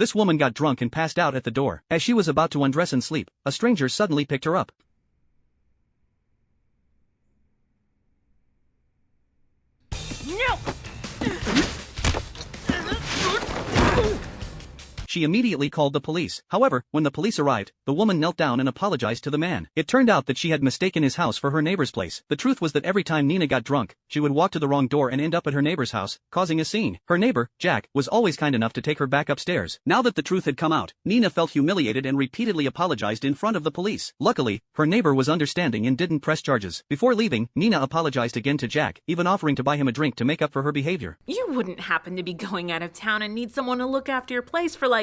This woman got drunk and passed out at the door. As she was about to undress and sleep, a stranger suddenly picked her up. No! She immediately called the police. However, when the police arrived, the woman knelt down and apologized to the man. It turned out that she had mistaken his house for her neighbor's place. The truth was that every time Nina got drunk, she would walk to the wrong door and end up at her neighbor's house, causing a scene. Her neighbor, Jack, was always kind enough to take her back upstairs. Now that the truth had come out, Nina felt humiliated and repeatedly apologized in front of the police. Luckily, her neighbor was understanding and didn't press charges. Before leaving, Nina apologized again to Jack, even offering to buy him a drink to make up for her behavior. You wouldn't happen to be going out of town and need someone to look after your place for like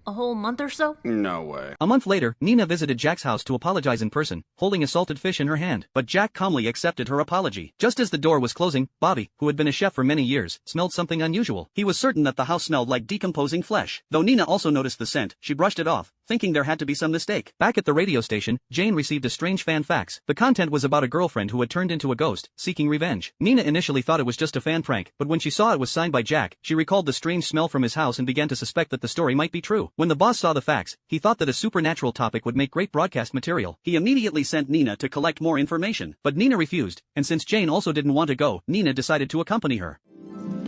a whole month or so? No way. A month later, Nina visited Jack's house to apologize in person, holding a salted fish in her hand. But Jack calmly accepted her apology. Just as the door was closing, Bobby, who had been a chef for many years, smelled something unusual. He was certain that the house smelled like decomposing flesh. Though Nina also noticed the scent, she brushed it off, thinking there had to be some mistake. Back at the radio station, Jane received a strange fan fax. The content was about a girlfriend who had turned into a ghost, seeking revenge. Nina initially thought it was just a fan prank, but when she saw it was signed by Jack, she recalled the strange smell from his house and began to suspect that the story might be true. When the boss saw the fax, he thought that a supernatural topic would make great broadcast material. He immediately sent Nina to collect more information, but Nina refused, and since Jane also didn't want to go, Nina decided to accompany her.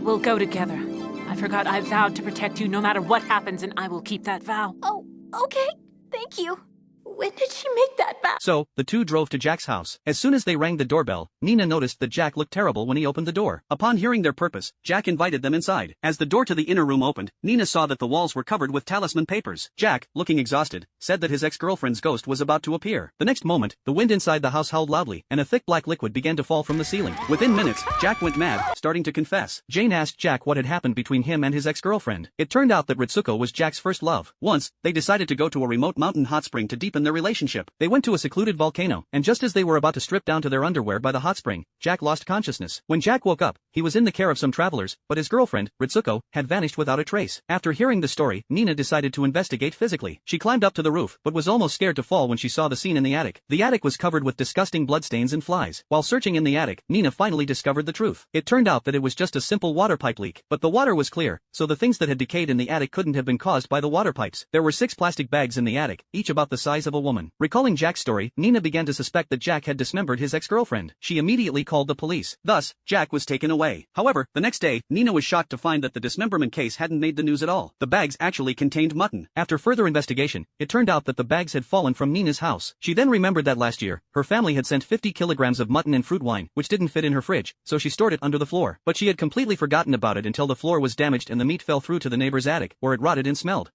We'll go together. I forgot I vowed to protect you no matter what happens, and I will keep that vow. Oh, okay. Thank you. When did she make that vow? So, the two drove to Jack's house. As soon as they rang the doorbell, Nina noticed that Jack looked terrible when he opened the door. Upon hearing their purpose, Jack invited them inside. As the door to the inner room opened, Nina saw that the walls were covered with talisman papers. Jack, looking exhausted, said that his ex-girlfriend's ghost was about to appear. The next moment, the wind inside the house howled loudly, and a thick black liquid began to fall from the ceiling. Within minutes, Jack went mad, starting to confess. Jane asked Jack what had happened between him and his ex-girlfriend. It turned out that Ritsuko was Jack's first love. Once, they decided to go to a remote mountain hot spring to deepen their relationship. They went to a secluded volcano, and just as they were about to strip down to their underwear by the hot spring, Jack lost consciousness. When Jack woke up, he was in the care of some travelers, but his girlfriend, Ritsuko, had vanished without a trace. After hearing the story, Nina decided to investigate physically. She climbed up to the roof, but was almost scared to fall when she saw the scene in the attic. The attic was covered with disgusting bloodstains and flies. While searching in the attic, Nina finally discovered the truth. It turned out that it was just a simple water pipe leak, but the water was clear, so the things that had decayed in the attic couldn't have been caused by the water pipes. There were 6 plastic bags in the attic, each about the size of a woman. Recalling Jack's story, Nina began to suspect that Jack had dismembered his ex-girlfriend. She immediately called the police. Thus, Jack was taken away. However, the next day, Nina was shocked to find that the dismemberment case hadn't made the news at all. The bags actually contained mutton. After further investigation, it turned out that the bags had fallen from Nina's house. She then remembered that last year, her family had sent 50 kilograms of mutton and fruit wine, which didn't fit in her fridge, so she stored it under the floor. But she had completely forgotten about it until the floor was damaged and the meat fell through to the neighbor's attic, where it rotted and smelled.